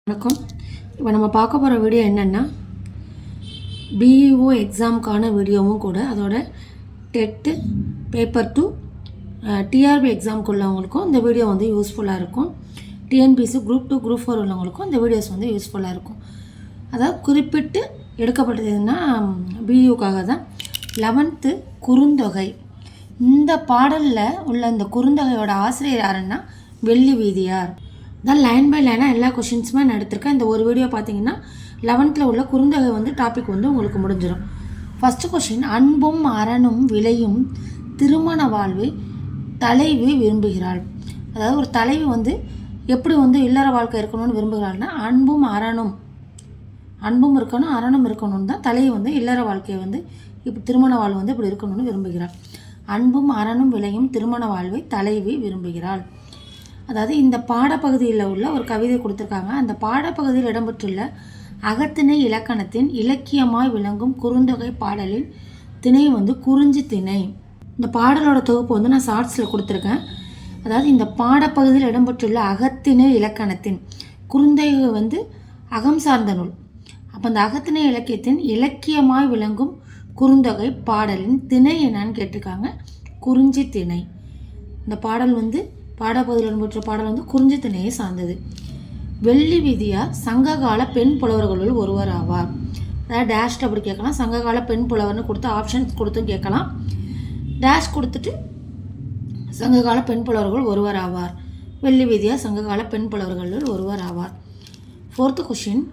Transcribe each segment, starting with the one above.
வணக்கம். இப்போ நம்ம பார்க்க போகிற வீடியோ என்னென்னா பிஇஓ எக்ஸாமுக்கான வீடியோவும் கூட, அதோட டெட்டு பேப்பர் 2 டிஆர்பி எக்ஸாமுக்கு உள்ளவங்களுக்கும் இந்த வீடியோ வந்து யூஸ்ஃபுல்லாக இருக்கும். டிஎன்பிசி குரூப் 2 குரூப் 4 உள்ளவங்களுக்கும் இந்த வீடியோஸ் வந்து யூஸ்ஃபுல்லாக இருக்கும். அதாவது குறிப்பிட்டு எடுக்கப்பட்டதுன்னா பிஇஓக்காக தான். 11th குறுந்தொகை. இந்த பாடலில் உள்ள இந்த குறுந்தொகையோட ஆசிரியர் யாருன்னா வெள்ளி வீதியார். தான் லைன் பை லைனாக எல்லா கொஷின்ஸுமே நான் எடுத்திருக்கேன். இந்த ஒரு வீடியோ பார்த்தீங்கன்னா 11th உள்ள குறுந்தொகை வந்து டாபிக் வந்து உங்களுக்கு முடிஞ்சிடும். ஃபஸ்ட்டு கொஷின், அன்பும் அறனும் விளையும் திருமண வாழ்வை தலைவி விரும்புகிறாள். அதாவது ஒரு தலைவி வந்து எப்படி வந்து இல்லற வாழ்க்கை இருக்கணும்னு விரும்புகிறாள்னா, அன்பும் இருக்கணும் அறனும் இருக்கணும்னு தான் தலைவி வந்து இல்லற வாழ்க்கையை வந்து இப்போ திருமண வாழ்வு வந்து இப்படி இருக்கணும்னு விரும்புகிறாள். அன்பும் அறனும் விளையும் திருமண வாழ்வை தலைவி விரும்புகிறாள். அதாவது இந்த பாடப்பகுதியில் உள்ள ஒரு கவிதை கொடுத்துருக்காங்க. அந்த பாடப்பகுதியில் இடம்பெற்றுள்ள அகத்திணை இலக்கணத்தின் இலக்கியமாய் விளங்கும் குறுந்தொகை பாடலின் திணை வந்து குறிஞ்சி திணை. இந்த பாடலோட தொகுப்பு வந்து நான் ஷார்ட்ஸில் கொடுத்துருக்கேன். அதாவது இந்த பாடப்பகுதியில் இடம்பெற்றுள்ள அகத்திணை இலக்கணத்தின், குறுந்தொகை வந்து அகம் சார்ந்த நூல். அப்போ அந்த அகத்திணை இலக்கியத்தின் இலக்கியமாய் விளங்கும் குறுந்தொகை பாடலின் திணை என்னன்னு கேட்டிருக்காங்க. குறிஞ்சி திணை. இந்த பாடல் வந்து பாடப்பகுதியில் இடம்பெற்ற பாடல் வந்து குறிஞ்சி திணையை சார்ந்தது. வெள்ளி வீதியார் சங்ககால பெண் புலவர்களுள் ஒருவர் ஆவார். அதாவது டேஷ்ட் அப்படி கேட்கலாம். சங்ககால பெண் புலவர்னு கொடுத்து ஆப்ஷன்ஸ் கொடுத்தும் கேட்கலாம். டேஷ் கொடுத்துட்டு சங்ககால பெண் புலவர்கள் ஒருவர் ஆவார். வெள்ளி வீதியார் சங்ககால பெண் புலவர்களுள் ஒருவர் ஆவார். 4th கொஷின்,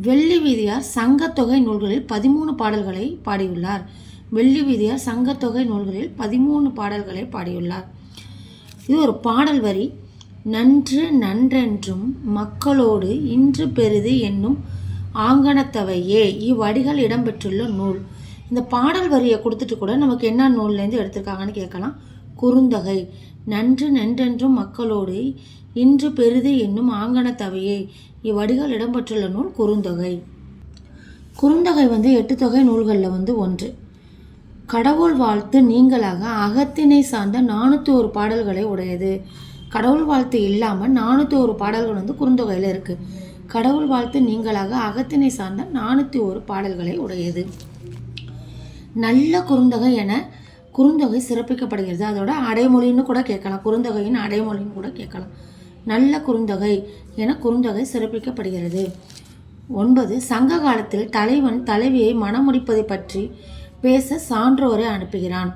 வெள்ளி வீதியார் சங்கத்தொகை நூல்களில் 13 பாடல்களை பாடியுள்ளார். வெள்ளி வீதியார் சங்கத்தொகை நூல்களில் 13 பாடல்களை பாடியுள்ளார். இது ஒரு பாடல் வரி. நன்று நன்றென்றும் மக்களோடு இன்று பெரிது என்னும் ஆங்கணத்தவையே இவ்வடிகள் இடம்பெற்றுள்ள நூல். இந்த பாடல் வரியை கொடுத்துட்டு கூட நமக்கு என்ன நூல்லேருந்து எடுத்திருக்காங்கன்னு கேட்கலாம். குறுந்தொகை. நன்று நன்றென்றும் மக்களோடு இன்று பெரிது என்னும் ஆங்கணத்தவையே இவ்வடிகள் இடம்பெற்றுள்ள நூல் குறுந்தொகை. குறுந்தொகை வந்து 8 தொகை நூல்களில் வந்து ஒன்று. கடவுள் வாழ்த்து நீங்களாக அகத்திணை சார்ந்த 401 பாடல்களை உடையது. கடவுள் வாழ்த்து இல்லாமல் 401 பாடல்கள் வந்து குறுந்தொகையில் இருக்குது. கடவுள் வாழ்த்து நீங்களாக அகத்திணை சார்ந்த 401 பாடல்களை உடையது. நல்ல குறுந்தொகை என குறுந்தொகை சிறப்பிக்கப்படுகிறது. அதோட அடைமொழின்னு கூட கேட்கலாம். குறுந்தொகையின் அடைமொழின்னு கூட கேட்கலாம். நல்ல குறுந்தொகை என குறுந்தொகை சிறப்பிக்கப்படுகிறது. 9 சங்க காலத்தில் தலைவன் தலைவியை மணமுடிப்பதை பற்றி பேச சான்றோரை அனுப்புகிறான்.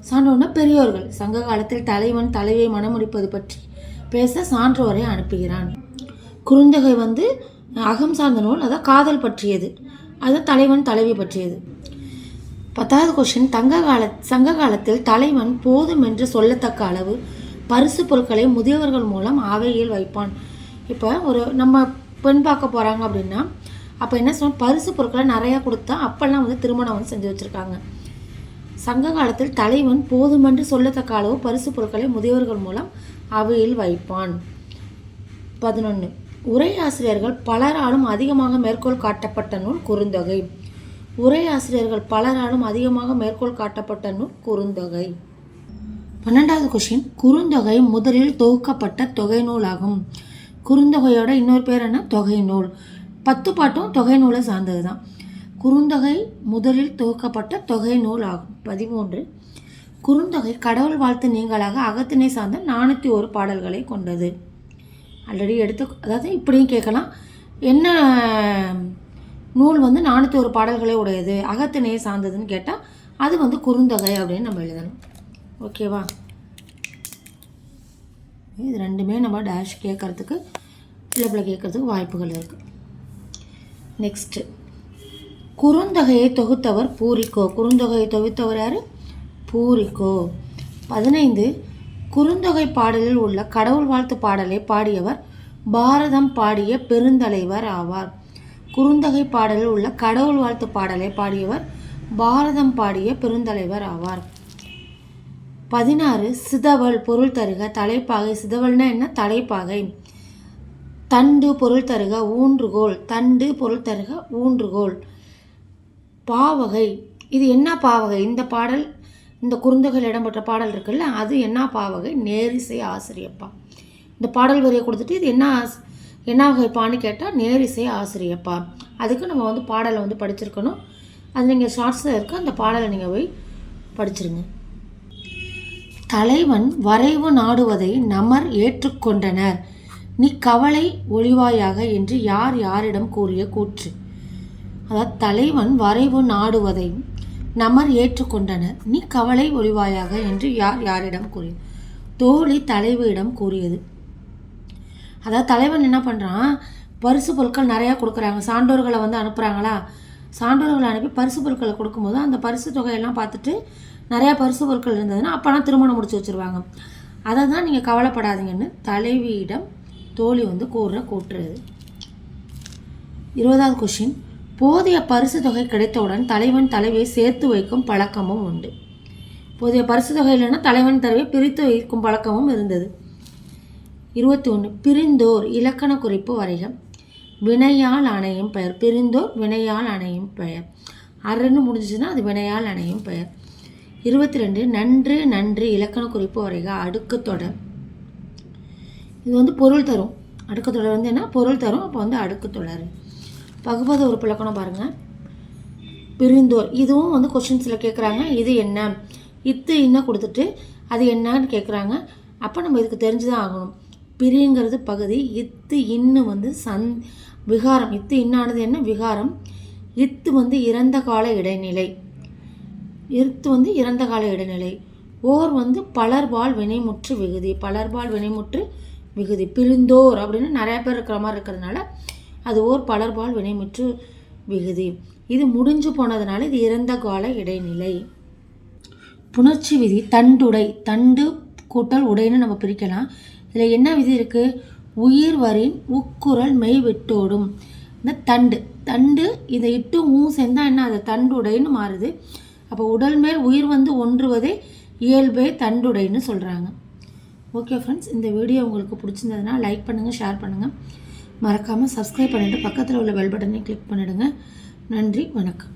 சான்றோர்னா பெரியோர்கள். சங்க காலத்தில் தலைவன் தலைவியை மணமுடிப்பது பற்றி பேச சான்றோரை அனுப்புகிறான். குறுந்தொகை வந்து அகம் சார்ந்த நூல். அதாவது காதல் பற்றியது. அது தலைவன் தலைவி பற்றியது. 10வது கொஷின், சங்க காலத்தில் தலைவன் போதும் என்று சொல்லத்தக்க அளவு பரிசு பொருட்களை முதியவர்கள் மூலம் அவையில் வைப்பான். இப்போ ஒரு நம்ம பெண் பார்க்க போகிறாங்க அப்படின்னா அப்போ என்ன சொன்ன, பரிசு பொருட்களை நிறையா கொடுத்தா அப்பெல்லாம் வந்து திருமணம் வந்து செஞ்சு வச்சுருக்காங்க. சங்க காலத்தில் தலைவன் போதுமென்று சொல்லத்தக்க அளவு பரிசு பொருட்களை முதியவர்கள் மூலம் அவையில் வைப்பான். 11 உரையாசிரியர்கள் பலராலும் அதிகமாக மேற்கோள் காட்டப்பட்ட நூல் குறுந்தொகை. உரையாசிரியர்கள் பலராலும் அதிகமாக மேற்கோள் காட்டப்பட்ட நூல் குறுந்தொகை. 12வது கொஷின், குறுந்தொகை முதலில் தொகுக்கப்பட்ட தொகை நூலாகும். குறுந்தொகையோட இன்னொரு பேர் என்ன, தொகை நூல். 10 பாட்டும் தொகை நூலை சார்ந்தது தான். குறுந்தொகை முதலில் தொகுக்கப்பட்ட தொகை நூல் ஆகும். 13 குறுந்தொகை கடவுள் வாழ்த்து நீங்களாக அகத்திணை சார்ந்த 401 பாடல்களை கொண்டது. ஆல்ரெடி அதாவது இப்படியும் கேட்கலாம். என்ன நூல் வந்து 401 பாடல்களை உடையது, அகத்திணையை சார்ந்ததுன்னு கேட்டால் அது வந்து குறுந்தொகை அப்படின்னு நம்ம எழுதணும். ஓகேவா? இது ரெண்டுமே நம்ம டேஷ் கேட்கறதுக்கு இல்லை கேட்கறதுக்கு வாய்ப்புகள் இருக்குது. நெக்ஸ்ட்டு, குறுந்தொகையை தொகுத்தவர் பூரிக்கோ. குறுந்தொகையை தொகுத்தவர் யார்? பூரிக்கோ. 15 குறுந்தொகை பாடலில் உள்ள கடவுள் வாழ்த்து பாடலை பாடியவர் பாரதம் பாடிய பெருந்தலைவர் ஆவார். குறுந்தொகை பாடலில் உள்ள கடவுள் வாழ்த்து பாடலை பாடியவர் பாரதம் பாடிய பெருந்தலைவர் ஆவார். 16 சிதவல் பொருள் தருக தலைப்பாகை. சிதவல்னா என்ன, தலைப்பாகை. தண்டு பொருள் தருக ஊன்றுகோல். தண்டு பொருள் தருக ஊன்றுகோல். பாவகை. இது என்ன பாவகை? இந்த பாடல், இந்த குறுந்தொகையில் இடம்பெற்ற பாடல் இருக்குல்ல, அது என்ன பாவகை? நேரிசை ஆசிரியப்பா. இந்த பாடல் வரியை கொடுத்துட்டு இது என்ன என்ன வகைப்பான்னு கேட்டால் நேரிசை ஆசிரியப்பா. அதுக்கு நம்ம வந்து பாடலை வந்து படிச்சிருக்கணும். அது நீங்கள் ஷார்ட்ஸில் இருக்க அந்த பாடலை நீங்கள் போய் படிச்சிருங்க. தலைவன் வரைவு நாடுவதை நமர் ஏற்றுக்கொண்டனர், நீ கவலை ஒழிவாயாக என்று யார் யாரிடம் கூறிய கூற்று. அதாவது தலைவன் வரைவு நாடுவதை நமர் ஏற்றுக்கொண்டனர், நீ கவலை ஒழிவாயாக என்று யார் யாரிடம் கூறியது. தோழி தலைவியிடம் கூறியது. அதாவது தலைவன் என்ன பண்ணுறான், பரிசு பொருட்கள் நிறையா கொடுக்குறாங்க, சான்றோர்களை வந்து அனுப்புகிறாங்களா, சான்றோர்களை அனுப்பி பரிசு பொருட்களை கொடுக்கும்போது அந்த பரிசு தொகையெல்லாம் பார்த்துட்டு நிறையா பரிசு பொருட்கள் இருந்ததுன்னா அப்போலாம் திருமணம் முடிச்சு வச்சுருவாங்க. அதை தான் நீங்கள் கவலைப்படாதீங்கன்னு தலைவியிடம் தோழி வந்து கூற்றுறது. 20வது கொஷின், போதிய பரிசு தொகை கிடைத்தவுடன் தலைவன் தலைவியை சேர்த்து வைக்கும் பழக்கமும் உண்டு. போதிய பரிசு தொகை இல்லைன்னா தலைவன் தலைவியை பிரித்து வைக்கும் பழக்கமும் இருந்தது. 21, பிரிந்தோர் இலக்கண குறிப்பு வரைக. வினையால் அணையும் பெயர். பிரிந்தோர் வினையால் அணையும் பெயர். அறன்னு முடிஞ்சுச்சுன்னா அது வினையால் அணையும் பெயர். 22, நன்று நன்று இலக்கண குறிப்பு வரைக. அடுக்கு தொடர். இது வந்து பொருள் தரும். அடுக்கு தொடர் வந்து என்ன பொருள் தரும், அப்போ வந்து அடுக்கு தொடர். பகுபத உறுப்பு இலக்கணம் பாருங்கள். பிரிந்தோர், இதுவும் வந்து கொஷின்ஸில் கேட்குறாங்க. இது என்ன, இத்து இன்னும் கொடுத்துட்டு அது என்னன்னு கேட்குறாங்க. அப்போ நம்ம இதுக்கு தெரிஞ்சு தான் ஆகணும். பிரிங்கிறது பகுதி, இத்து இன்னு வந்து விகாரம். இத்து இன்னானது என்ன விகாரம். இத்து வந்து இறந்த கால இடைநிலை. இத்து வந்து இறந்த கால இடைநிலை. ஓர் வந்து பலர்பால் வினைமுற்று விகுதி. பலர்பால் வினைமுற்று விகுதி. பிரிந்தோர் அப்படின்னு நிறைய பேர் இருக்கிற மாதிரி இருக்கிறதுனால அது ஓர் பலர்பால் வினைமுற்று விகுதி. இது முடிஞ்சு போனதுனால இது இறந்த கால இடைநிலை. புணர்ச்சி விதி. தண்டுடை. தண்டு கூட்டல் உடைன்னு நம்ம பிரிக்கலாம். இதில் என்ன விதி இருக்குது, உயிர் வரின் உக்குரல் மெய் விட்டோடும். இந்த தண்டு தண்டு இதை இட்டு சேர்ந்தால் என்ன, அது தண்டுடைன்னு மாறுது. அப்போ உடல் மேல் உயிர் வந்து ஒன்றுவதே இயல்பே தண்டுடைன்னு சொல்கிறாங்க. ஓகே ஃப்ரெண்ட்ஸ், இந்த வீடியோ உங்களுக்கு பிடிச்சிருந்ததுன்னா லைக் பண்ணுங்கள், ஷேர் பண்ணுங்கள், மறக்காமல் சப்ஸ்கிரைப் பண்ணிவிட்டு பக்கத்தில் உள்ள பெல் பட்டனை கிளிக் பண்ணிவிடுங்க. நன்றி, வணக்கம்.